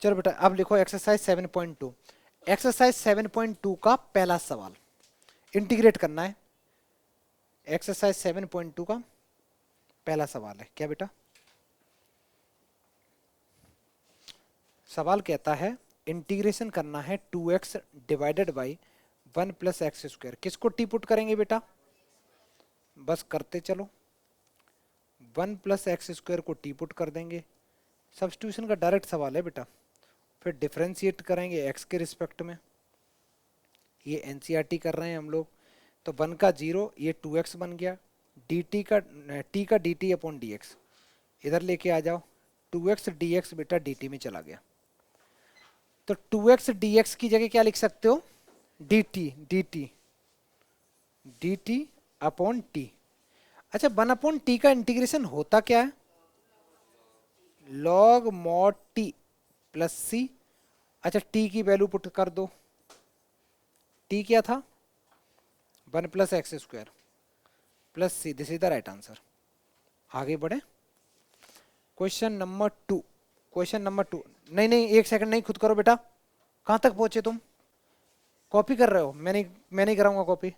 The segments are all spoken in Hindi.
चलो बेटा अब लिखो एक्सरसाइज 7.2। एक्सरसाइज 7.2 का पहला सवाल इंटीग्रेट करना है। एक्सरसाइज 7.2 का पहला सवाल है क्या बेटा? सवाल कहता है इंटीग्रेशन करना है 2x divided by 1 plus X square. किसको टी पुट करेंगे बेटा? बस करते चलो। 1 प्लस एक्स स्क्वायर को टी पुट कर देंगे। सब्स्टिट्यूशन का डायरेक्ट सवाल है बेटा। फिर डिफरेंशिएट करेंगे एक्स के रिस्पेक्ट में। ये एनसीईआरटी कर रहे हैं हम लोग। तो 1 का 0, ये 2x बन गया। dt का t का dt अपॉन dx इधर लेके आ जाओ। 2x dx बेटा dt में चला गया। तो 2x dx की जगह क्या लिख सकते हो? dt upon t। अच्छा 1 अपॉन t का इंटीग्रेशन होता क्या है? log mod t plus c। अच्छा t की वैल्यू पुट कर दो। t क्या था? 1 plus X square plus C. This is the right answer. आगे बढ़े। Question number 2। Question number 2। नहीं नहीं एक सेकंड नहीं, खुद करो बेटा। कहां तक पहुंचे तुम? कॉपी कर रहे हो? मैं नहीं कराऊंगा कॉपी।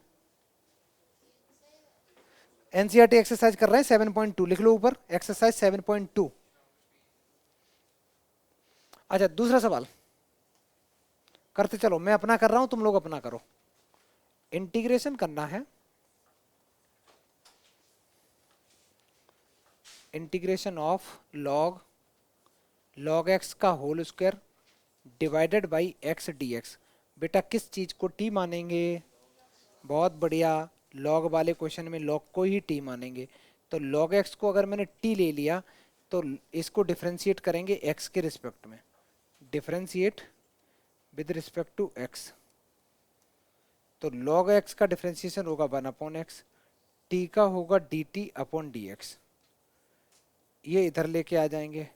एनसीईआरटी एक्सरसाइज कर रहे हैं 7.2। लिख लो ऊपर एक्सरसाइज 7.2। अच्छा दूसरा सवाल करते चलो। मैं अपना कर रहा हूं, तुम लोग अपना करो। इंटीग्रेशन करना है इंटीग्रेशन ऑफ log x का whole square divided by x dx। बेटा किस चीज को t मानेंगे? बहुत बढ़िया। log वाले क्वेश्चन में log को ही t मानेंगे। तो log x को अगर मैंने t ले लिया तो इसको डिफरेंशिएट करेंगे x के रिस्पेक्ट में। Differentiate with respect to x। तो log x का डिफरेंशिएशन होगा 1 अपॉन एक्स। t का होगा dt अपॉन dx। ये इधर लेके आ जाएंगे।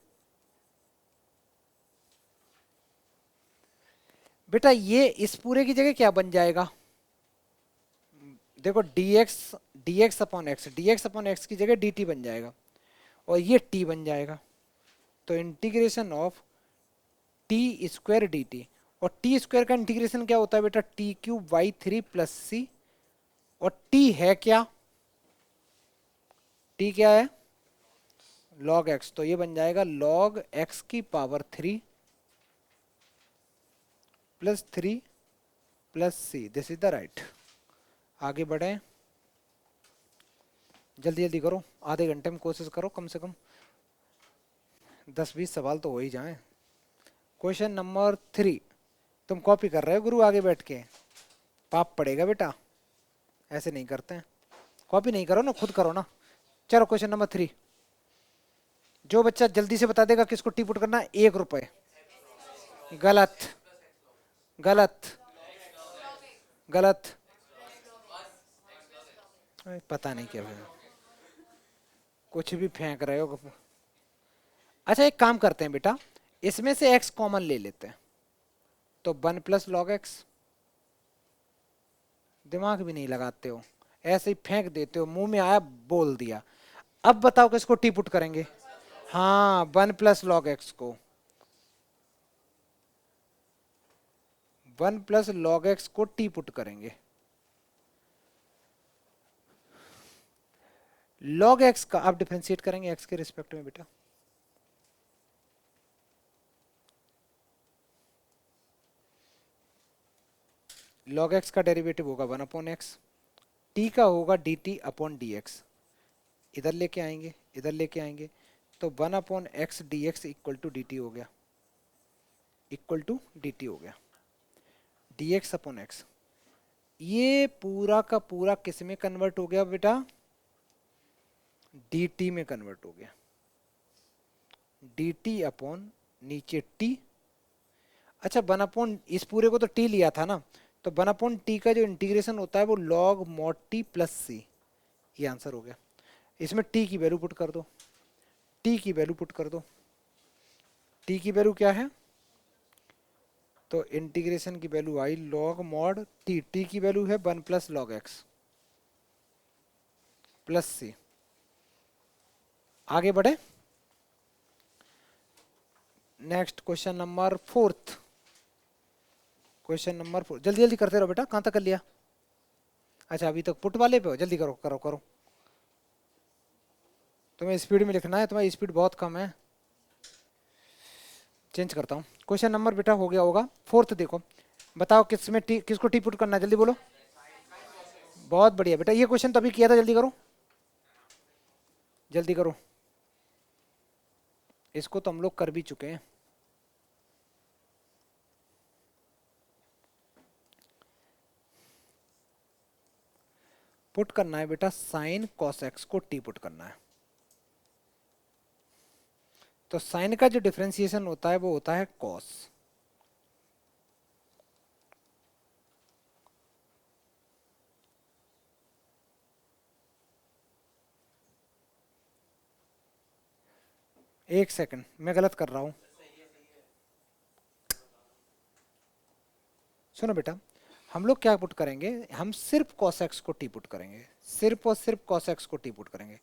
बेटा ये इस पूरे की जगह क्या बन जाएगा? देखो dx अपॉन एक्स की जगह dt बन जाएगा और ये t बन जाएगा। तो integration of T square D T. और टी स्क्वायर का इंटीग्रेशन क्या होता है बेटा? टी क्यूब वाई 3 प्लस सी। और टी है क्या? टी क्या है? log x। तो ये बन जाएगा log x की power 3 plus 3 plus C. This is the right. आगे बढ़े। जल्दी जल्दी करो, आधे घंटे में कोशिश करो कम से कम 10-20 सवाल तो हो ही जाए। Question number 3। तुम कॉपी कर रहे हो गुरु आगे बैठ के? पाप पड़ेगा बेटा, ऐसे नहीं करते हैं। कॉपी नहीं करो ना, खुद करो ना। चलो क्वेश्चन नंबर 3। जो बच्चा जल्दी से बता देगा किसको टी पुट करना है, 1 रुपए। गलत गलत गलत। पता नहीं क्या है, कुछ भी फेंक रहे हो। अच्छा एक काम करते हैं बेटा, इसमें से x कॉमन ले लेते हैं। तो 1 प्लस लॉग एक्स। दिमाग भी नहीं लगाते हो, ऐसे ही फेंक देते हो, मुंह में आया बोल दिया। अब बताओ किसको टी पुट करेंगे? हाँ 1 प्लस लॉग एक्स को। 1 प्लस लॉग एक्स को टी पुट करेंगे। log x का आप डिफरेंशिएट करेंगे x के रिस्पेक्ट में बेटा। log x का डेरिवेटिव होगा 1 अपॉन एक्स। t का होगा dt अपॉन dx। इधर लेके आएंगे, इधर लेके आएंगे। तो 1 upon X D X equal to D T हो गया, इक्वल टू डी टी हो गया। D X upon X. ये पूरा का पूरा किस में कन्वर्ट हो गया बेटा? डी टी में कन्वर्ट हो गया। डी टी अपॉन नीचे टी। अच्छा 1 अपॉन इस पूरे को तो टी लिया था ना, तो 1 अपॉन टी का जो इंटीग्रेशन होता है वो log mod टी प्लस सी। ये आंसर हो गया। इसमें टी की वैल्यू पुट कर दो। टी की वैल्यू पुट कर दो। टी की वैल्यू क्या है? तो इंटीग्रेशन की वैल्यू आई log mod टी। टी की वैल्यू है 1 प्लस लॉग एक्स प्लस सी। आगे बढ़े। Next question number fourth, question number 4, जल्दी जल्दी करते रहो बेटा। कहाँ तक कर लिया? अच्छा अभी तक पुट वाले पे हो, जल्दी करो करो करो। तुम्हें स्पीड में लिखना है, तुम्हारी स्पीड बहुत कम है। चेंज करता हूँ। क्वेश्चन नंबर बेटा हो गया होगा फोर्थ, देखो बताओ किसमें किसको टी पुट करना है, जल्दी बोलो। बहुत बढ़िया बेटा, ये क्वेश्चन तो अभी किया था, जल्दी करो जल्दी करो। इसको तो हम लोग कर भी चुके हैं। पुट करना है बेटा साइन कॉस एक्स को टी पुट करना है। तो साइन का जो डिफरेंशिएशन होता है वो होता है कॉस। एक सेकंड, मैं गलत कर रहा हूं। सुनो बेटा, हम लोग क्या पुट करेंगे, हम सिर्फ cos x को टी पुट करेंगे, सिर्फ और सिर्फ cos x को टी पुट करेंगे।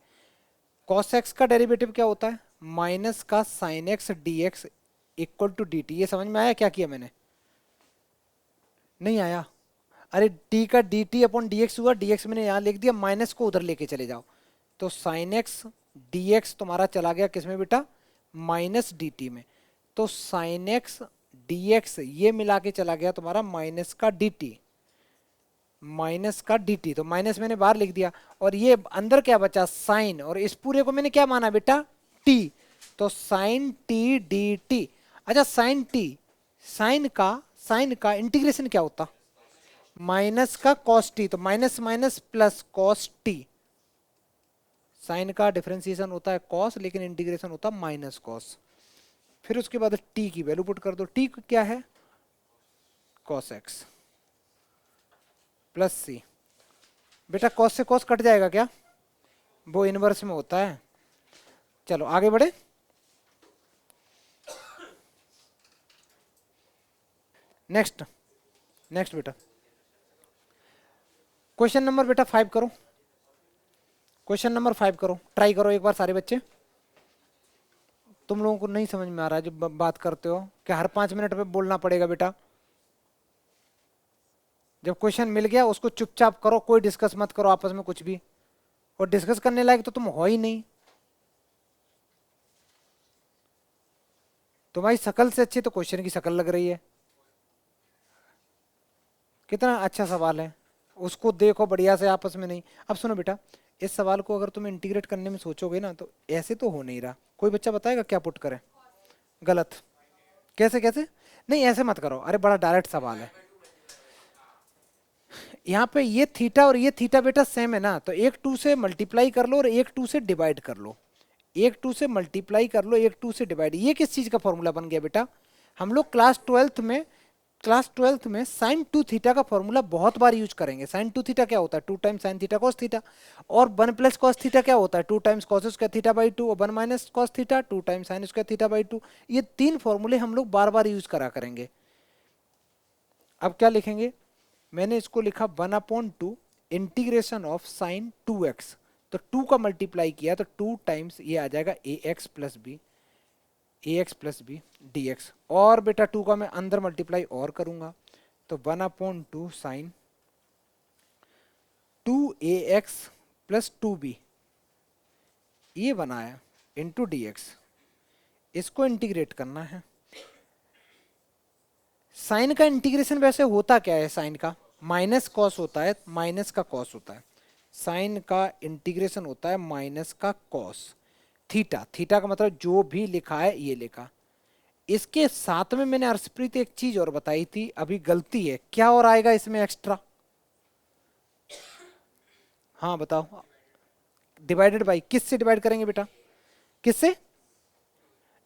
cos x का डेरिवेटिव क्या होता है? माइनस का sine X D X equal to D T. ये समझ में आया क्या किया मैंने? नहीं आया? अरे t का D T upon D x हुआ, डी एक्स मैंने यहाँ लिख दिया, माइनस को उधर लेके चले जाओ। तो साइन एक्स डी एक्स तुम्हारा चला गया किस में बेटा? माइनस डी टी में। तो साइन एक्स डी एक्स ये मिला के चला गया तुम्हारा माइनस का डी टी, माइनस का डी टी। तो माइनस मैंने बाहर लिख दिया, और ये अंदर क्या बचा? साइन, और इस पूरे को मैंने क्या माना बेटा? टी। तो साइन टी डी टी। अच्छा साइन टी, साइन का इंटीग्रेशन क्या होता? माइनस का कॉस टी। तो minus minus plus cos T. Sine का डिफरेंशिएशन होता है कॉस, लेकिन इंटीग्रेशन होता है माइनस कॉस। फिर उसके बाद टी की वैल्यू पुट कर दो। टी क्या है? कॉस एक्स प्लस सी। बेटा कॉस से कॉस कट जाएगा क्या? वो इनवर्स में होता है। चलो आगे बढ़े। नेक्स्ट नेक्स्ट बेटा, क्वेश्चन नंबर बेटा 5 करो। क्वेश्चन नंबर 5 करो, ट्राई करो एक बार सारे बच्चे। तुम लोगों को नहीं समझ में आ रहा है जब बात करते हो कि हर 5 मिनट पे बोलना पड़ेगा बेटा। जब क्वेश्चन मिल गया उसको चुपचाप करो, कोई डिस्कस मत करो आपस में कुछ भी, और डिस्कस करने लायक तो तुम हो ही नहीं। तुम्हारी शकल से अच्छी तो क्वेश्चन की शकल लग रही है। कितना अच्छा सवाल है, उसको देखो बढ़िया से आपस में नहीं। अब सुनो बेटा, इस सवाल को अगर तुम इंटीग्रेट करने में सोचोगे ना तो ऐसे तो हो नहीं रहा। कोई बच्चा बताएगा क्या पुट करें? गलत। कैसे कैसे? नहीं ऐसे मत करो, अरे बड़ा डायरेक्ट सवाल है। यहाँ पे ये थीटा और ये थीटा बेटा सेम है ना, तो एक 2 से मल्टीप्लाई कर लो और एक 2 से डिवाइड कर लो। एक 2 से मल्टीप्लाई कर लो, एक 2 से डिवाइड। ये किस चीज का फॉर्मूला बन गया बेटा? हम लोग क्लास ट्वेल्थ में साइन 2 थीटा का फॉर्मूला बहुत बार यूज करेंगे। साइन 2 थीटा क्या होता है? 2 times sine theta cos theta. और 1 प्लस कॉस थीटा क्या होता है? 2 times cos square theta by 2। और 1 minus cos theta 2 times sine square theta by 2। ये 3 फॉर्मूले हम लोग बार बार यूज करा करेंगे। अब क्या लिखेंगे? मैंने इसको लिखा 1/2 इंटीग्रेशन ऑफ साइन 2x। तो 2 का मल्टीप्लाई किया तो 2 टाइम्स ये आ जाएगा ax plus B D X. और बेटा 2 का मैं अंदर मल्टीप्लाई और करूंगा, तो 1/2 साइन 2ax प्लस 2b ये बनाया इंटू डी एक्स। इसको इंटीग्रेट करना है। साइन का इंटीग्रेशन वैसे होता क्या है? साइन का माइनस कॉस होता है, माइनस का कॉस होता है। साइन का इंटीग्रेशन होता है माइनस का कॉस थीटा। थीटा का मतलब जो भी लिखा है ये लिखा। इसके साथ में मैंने अर्शप्रीत एक चीज और बताई थी, अभी गलती है। क्या और आएगा इसमें एक्स्ट्रा? हाँ बताओ। डिवाइडेड बाई, किससे डिवाइड करेंगे बेटा? किससे?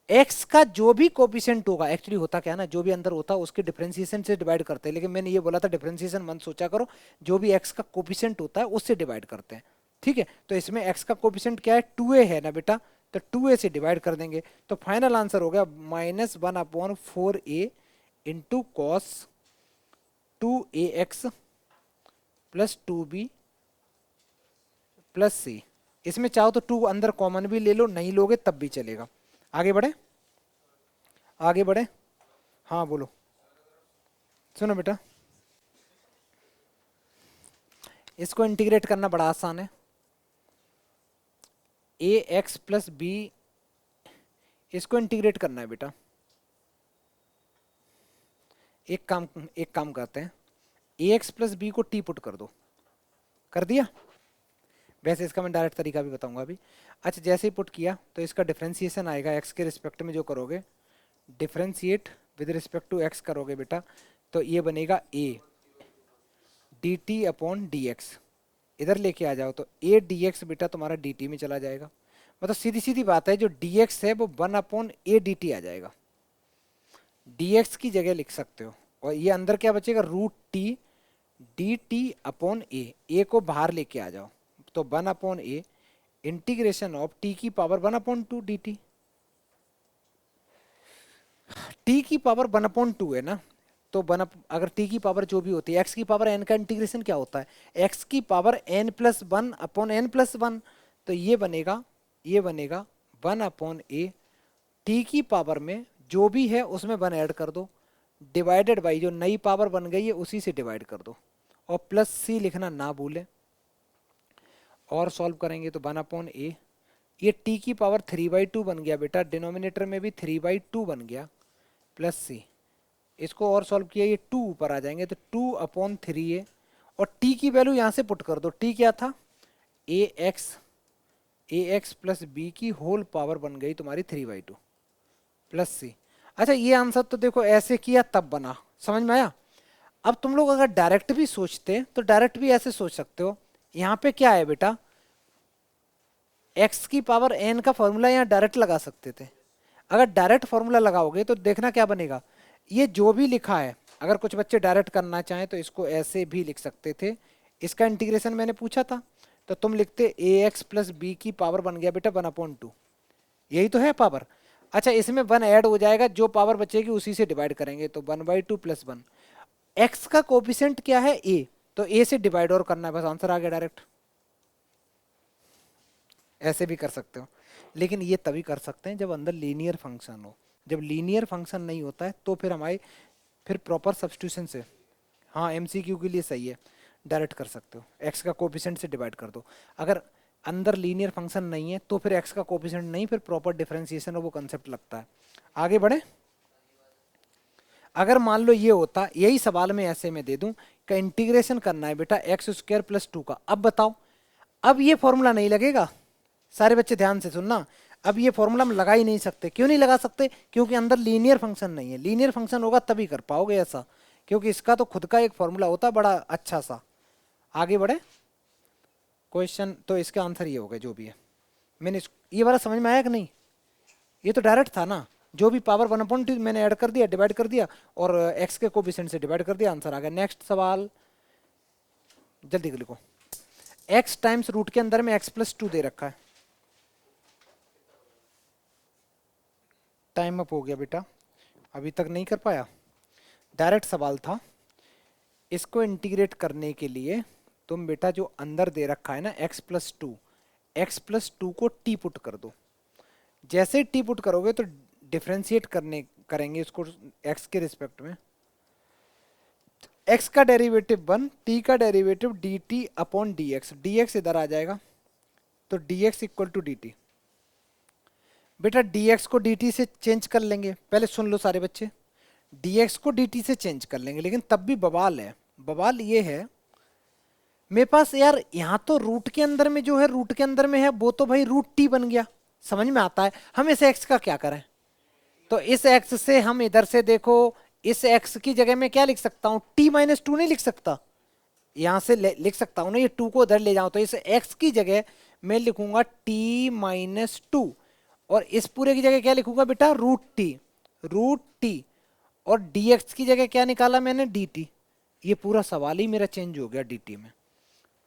एक्स का जो भी कोपिशेंट होगा। एक्चुअली होता क्या है ना, जो भी अंदर होता है उसके डिफरेंशिएशन से डिवाइड करते हैं, लेकिन मैंने ये बोला था डिफरेंशिएशन मत सोचा करो, जो भी एक्स का कोपिशेंट होता है उससे डिवाइड करते हैं। ठीक है, तो इसमें एक्स का कोपिशेंट क्या है? 2a है ना बेटा, तो 2a से डिवाइड कर देंगे। तो फाइनल आंसर हो गया -1/4a into cos 2ax plus 2b plus c। इसमें चाहो तो 2 अंदर कॉमन भी ले लो, नहीं लोगे तब भी चलेगा। आगे बढ़े। आगे बढ़े। हाँ बोलो। सुनो बेटा, इसको इंटीग्रेट करना बड़ा आसान है। ए एक्स प्लस बी, इसको इंटीग्रेट करना है बेटा। एक काम करते हैं, ए एक्स प्लस बी को टी पुट कर दो। कर दिया? वैसे इसका मैं डायरेक्ट तरीका भी बताऊंगा अभी। अच्छा, जैसे ही पुट किया तो इसका डिफरेंशिएशन आएगा एक्स के रिस्पेक्ट में जो करोगे, differentiate with respect to X करोगे बेटा, तो ये बनेगा A D T upon D X. इधर लेके आ जाओ तो ए डी एक्स बेटा तुम्हारा डी टी में चला जाएगा। मतलब सीधी सीधी बात है, जो डी एक्स है वो 1 अपॉन ए डी टी आ जाएगा। डी एक्स की जगह लिख सकते हो, और ये अंदर क्या बचेगा, root T D T upon A को बाहर लेके आ जाओ तो 1 upon A integration of T की पावर 1/2 डी टी। टी की पावर 1/2 है ना, तो अगर टी की पावर जो भी होती है, एक्स की पावर एन का इंटीग्रेशन क्या होता है, एक्स की पावर n+1/n+1। तो ये बनेगा 1/a, टी की पावर में जो भी है उसमें 1 ऐड कर दो, डिवाइडेड बाई जो नई पावर बन गई है उसी से डिवाइड कर दो, और प्लस सी लिखना ना भूलें। और सॉल्व करेंगे तो 1/a, ये टी की पावर 3/2 बन गया बेटा, डिनोमिनेटर में भी 3/2 बन गया, प्लस सी। इसको और सॉल्व किया, ये 2 ऊपर आ जाएंगे तो 2/3a, और t की वैल्यू यहाँ से पुट कर दो। t क्या था, ax प्लस बी की होल पावर बन गई तुम्हारी 3/2 प्लस सी। अच्छा, ये आंसर तो देखो ऐसे किया तब बना, समझ में आया? अब तुम लोग अगर डायरेक्ट भी सोचते तो डायरेक्ट भी ऐसे सोच सकते हो। यहाँ पे क्या है बेटा, x की पावर n का फॉर्मूला यहाँ डायरेक्ट लगा सकते थे। अगर डायरेक्ट फॉर्मूला लगाओगे तो देखना क्या बनेगा, ये जो भी लिखा है, अगर कुछ बच्चे डायरेक्ट करना चाहें तो इसको ऐसे भी लिख सकते थे। इसका इंटीग्रेशन मैंने पूछा था तो तुम लिखते ए एक्स प्लस बी की पावर बन गया बेटा 1/2, यही तो है पावर। अच्छा, इसमें 1 ऐड हो जाएगा, जो पावर बचेगी उसी से डिवाइड करेंगे तो 1/2 + 1। एक्स का कोफिशिएंट क्या है, ए, तो ए से डिवाइड और करना है, बस आंसर आ गया डायरेक्ट। ऐसे भी कर सकते हो, लेकिन ये तभी कर सकते हैं जब अंदर लीनियर फंक्शन हो। जब लीनियर फंक्शन नहीं होता है तो फिर प्रॉपर सब्स्टिट्यूशन से, हाँ एमसीक्यू के लिए सही है, डायरेक्ट कर सकते हो, एक्स का कोफिशिएंट से डिवाइड कर दो। अगर अंदर लीनियर फंक्शन नहीं है तो फिर एक्स का कोफिशिएंट नहीं, फिर प्रॉपर डिफरेंशिएशन और वो कंसेप्ट लगता है। आगे बढ़े। अगर मान लो ये होता, यही सवाल में ऐसे में दे दूं का इंटीग्रेशन करना है बेटा x² + 2 का, अब बताओ, अब ये फॉर्मूला नहीं लगेगा। सारे बच्चे ध्यान से सुनना, अब ये फॉर्मूला हम लगा ही नहीं सकते। क्यों नहीं लगा सकते, क्योंकि अंदर लीनियर फंक्शन नहीं है। लीनियर फंक्शन होगा तभी कर पाओगे ऐसा, क्योंकि इसका तो खुद का एक फॉर्मूला होता है बड़ा अच्छा सा। आगे बढ़े। क्वेश्चन तो इसका आंसर ये होगा जो भी है। ये वाला समझ में आया कि नहीं, ये तो डायरेक्ट था ना, जो भी पावर 1/2 मैंने ऐड कर दिया, डिवाइड कर दिया, और एक्स के कोफिशिएंट से डिवाइड कर दिया, आंसर आ गया। नेक्स्ट सवाल जल्दी लिखो। x टाइम्स रूट के अंदर में x + 2 दे रखा है। टाइम अप हो गया बेटा, अभी तक नहीं कर पाया, डायरेक्ट सवाल था। इसको इंटीग्रेट करने के लिए तुम बेटा जो अंदर दे रखा है ना x + 2 को t पुट कर दो। जैसे टी पुट करोगे तो डिफरेंशिएट करेंगे इसको x के रिस्पेक्ट में, x का डेरिवेटिव 1, t का derivative dt upon dx, dx इधर आ जाएगा तो dx = dt। बेटा dx को dt से चेंज कर लेंगे, पहले सुन लो सारे बच्चे, dx को dt से चेंज कर लेंगे, लेकिन तब भी बवाल है। बवाल ये है, मेरे पास यार यहाँ तो रूट के अंदर में जो है, रूट के अंदर में है वो तो भाई रूट टी बन गया, समझ में आता है। हम इस x का क्या करें, तो इस x से हम इधर से देखो, इस x की जगह में क्या लिख सकता हूँ, t - 2 नहीं लिख सकता, यहां से लिख सकता हूं ना, ये 2 को उधर ले जाऊं तो इस x की जगह मैं लिखूंगा t - 2, और इस पूरे की जगह क्या लिखूंगा बेटा, रूट टी, और dx की जगह क्या निकाला मैंने, dt। ये पूरा सवाल ही मेरा चेंज हो गया dt में।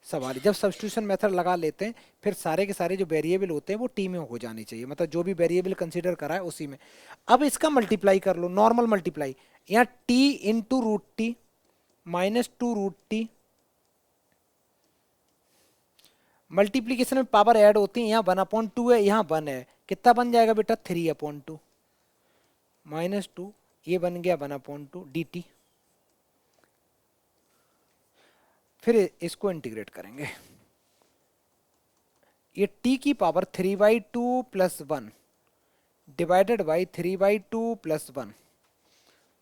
सवाल जब सब्स्टिट्यूशन मेथड लगा लेते हैं फिर सारे के सारे जो वेरिएबल होते हैं वो टी में हो जानी चाहिए, मतलब जो भी वेरिएबल कंसीडर करा है उसी में। अब इसका मल्टीप्लाई कर लो, नॉर्मल मल्टीप्लाई, यहाँ t × √t -2 √t, मल्टीप्लीकेशन में पावर ऐड होती है, यहाँ 1/2 है, यहाँ 1 है, कितना बन जाएगा बेटा 3/2। -2, ये बन गया 1/2 dt। फिर इसको इंटीग्रेट करेंगे, ये t की power 3/2 plus 1 divided by 3/2 plus 1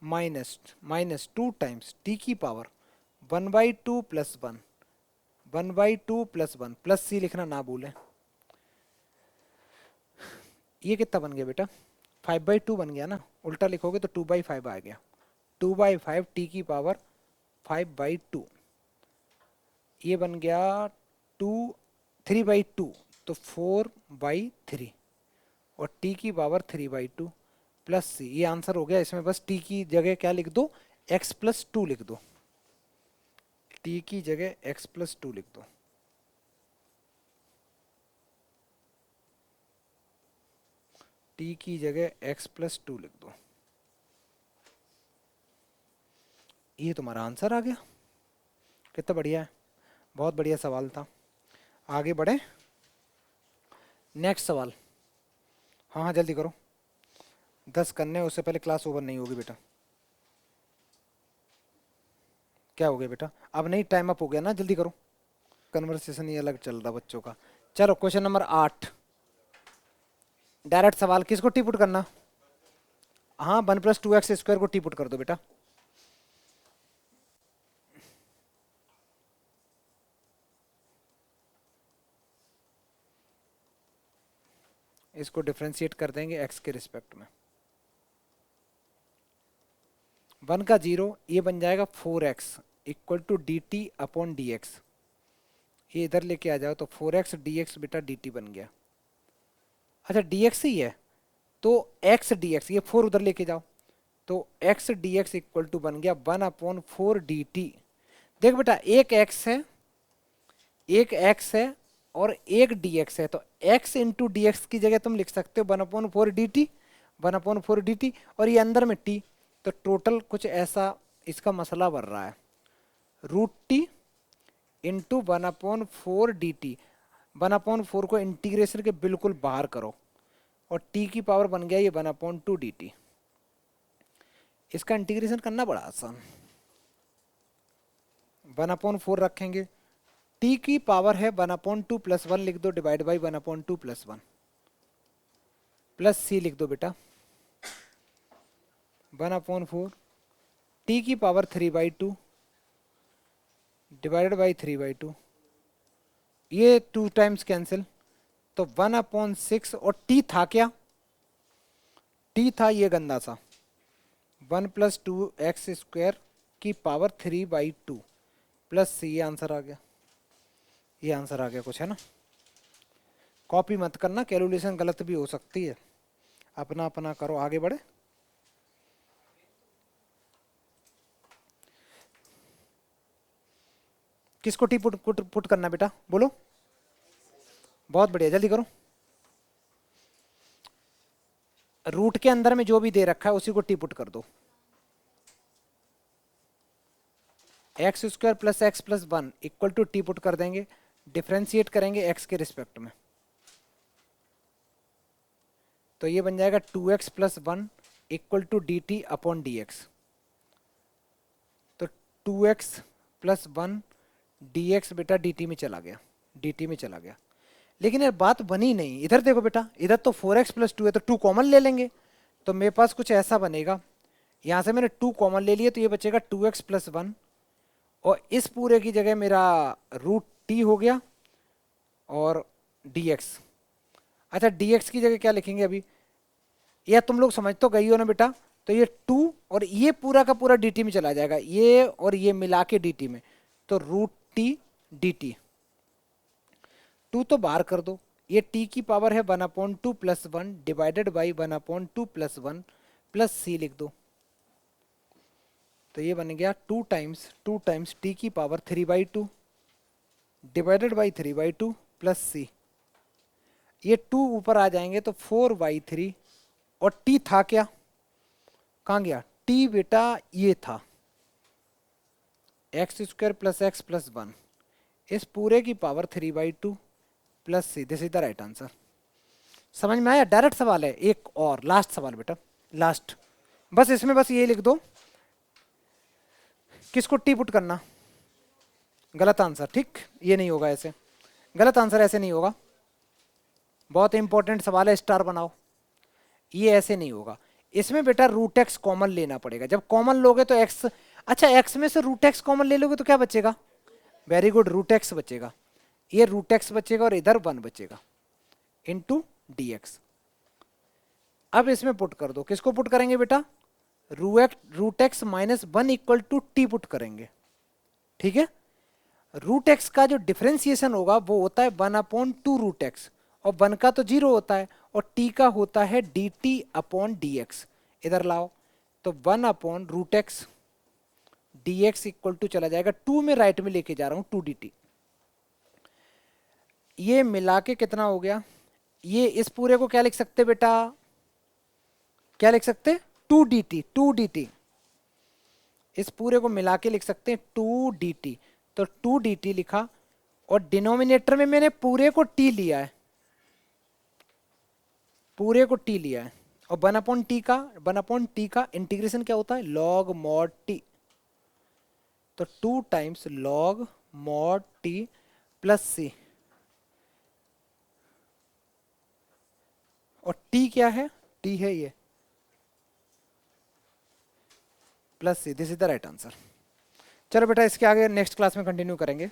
minus 2 times t की power 1/2 plus 1 1/2 plus 1 plus c लिखना ना भूलें। ये कितना बन गया बेटा? 5/2 बन गया ना, उल्टा लिखोगे तो 2/5 आ गया। 2/5 t की पावर 5/2, ये बन गया 3/2 तो 4/3 और t की पावर 3/2 प्लस सी, ये आंसर हो गया। इसमें बस t की जगह क्या लिख दो? x प्लस 2 लिख दो, t की जगह x प्लस 2 लिख दो। t की जगह x प्लस 2 लिख दो, ये तुम्हारा आंसर आ गया। कितना बढ़िया है, बहुत बढ़िया सवाल था। आगे बढ़े, नेक्स्ट सवाल। हाँ हाँ जल्दी करो, 10 करने, उससे पहले क्लास ओवर नहीं होगी बेटा। क्या हो गया बेटा? अब नहीं, टाइम अप हो गया ना, जल्दी करो। कन्वर्सेशन ही अलग चल रहा बच्चों का। चलो क्वेश्चन नंबर 8, डायरेक्ट सवाल। किसको टी पुट करना? हाँ 1+2x² को टी पुट कर दो बेटा। इसको डिफ्रेंशिएट कर देंगे x के रिस्पेक्ट में। 1 का 0, ये बन जाएगा 4x equal to dt upon dx। ये इधर लेके आ जाओ तो 4x dx बेटा dt बन गया। अच्छा dx ही है तो x dx, ये 4 उधर लेके जाओ तो x dx इक्वल टू बन गया 1/4 dt। देख बेटा, एक x है, एक x है और एक dx है, तो x इंटू डी एक्स की जगह तुम लिख सकते हो 1/4 dt, 1/4 dt, और ये अंदर में t, तो टोटल कुछ ऐसा इसका मसला बन रहा है, √t इंटू 1/4 dt। 1/4 को इंटीग्रेशन के बिल्कुल बाहर करो और t की पावर बन गया ये 1/2 dt। इसका इंटीग्रेशन करना बड़ा आसान, 1/4 रखेंगे, t की पावर है 1/2 प्लस 1 लिख दो divide by 1/2 plus 1 plus c लिख दो बेटा 1/4 t की पावर 3/2 डिवाइडेड बाई 3/2, ये 2 टाइम्स कैंसिल तो 1/6 और t था क्या? t था ये गंदा सा 1+2x² की पावर 3/2 प्लस c, ये आंसर आ गया। ये आंसर आ गया कुछ, है ना? कॉपी मत करना, कैलकुलेशन गलत भी हो सकती है, अपना अपना करो। आगे बढ़े, किसको टी पुट पुट पुट करना बेटा? बोलो। बहुत बढ़िया, जल्दी करो। रूट के अंदर में जो भी दे रखा है उसी को टी पुट कर दो। x² plus x plus 1 equal to T put कर देंगे, डिफ्रेंशिएट करेंगे x के रिस्पेक्ट में, तो ये बन जाएगा 2x plus 1 equal to dt upon dx। तो 2x प्लस 1 dx बेटा dt में चला गया, dt में चला गया। लेकिन यार बात बनी नहीं, इधर देखो बेटा, इधर तो 4x प्लस 2 है तो 2 कॉमन ले लेंगे, तो मेरे पास कुछ ऐसा बनेगा, यहाँ से मैंने 2 कॉमन ले लिया तो ये बचेगा 2x प्लस 1 और इस पूरे की जगह मेरा √t हो गया और dx। अच्छा dx की जगह क्या लिखेंगे अभी? या तुम लोग समझ तो गई हो ना बेटा, तो ये 2 और ये पूरा का पूरा dt में चला जाएगा, ये और ये मिला के dt में, तो √t dt। 2 तो बाहर कर दो, ये t की पावर है 1/2 plus 1 divided by 1/2 plus 1 plus c लिख दो, तो ये बन गया 2 टाइम्स t की power 3/2 divided by 3/2 plus c। ये 2 ऊपर आ जाएंगे तो 4/3 और t था क्या? कहाँ गया t बेटा? ये था x² प्लस x प्लस 1, इस पूरे की power 3/2 plus C, this is the right answer. समझ में आया? डायरेक्ट सवाल है। एक और लास्ट सवाल बेटा, लास्ट बस इसमें बस ये लिख दो, किसको टी पुट करना, गलत आंसर, ठीक, ये नहीं होगा ऐसे, गलत आंसर ऐसे नहीं होगा, बहुत इंपॉर्टेंट सवाल है, स्टार बनाओ, ये ऐसे नहीं होगा। इसमें बेटा रूट एक्स कॉमन लेना पड़ेगा, जब कॉमन लोगे तो एक्स, अच्छा एक्स में से रूट एक्स कॉमन ले लोगे तो क्या बचेगा, वेरी गुड, रूट एक्स बचेगा, ये रूट एक्स बचेगा और इधर 1 बचेगा इंटू डी एक्स। अब इसमें पुट कर दो, किसको पुट करेंगे बेटा, root X minus 1 equal to T put करेंगे, ठीक है। रूट एक्स का जो डिफरेंशिएशन होगा वो होता है 1/2 रूट एक्स, और 1 का तो 0 होता है, और टी का होता है D T upon D X, इधर लाओ, तो 1/√x D X equal to चला जाएगा 2 में, राइट में लेके जा रहा हूं 2 dt, ये मिला के कितना हो गया, ये इस पूरे को क्या लिख सकते बेटा, क्या लिख सकते, 2 dt, इस पूरे को मिला के लिख सकते हैं 2 dt, तो 2 dt लिखा, और डिनोमिनेटर में मैंने पूरे को t लिया है, पूरे को t लिया है, और 1/t का इंटीग्रेशन क्या होता है, log mod t, तो 2 times log mod t plus c, और t क्या है, t है ये plus c, this is the right answer. चलो बेटा इसके आगे नेक्स्ट क्लास में कंटिन्यू करेंगे।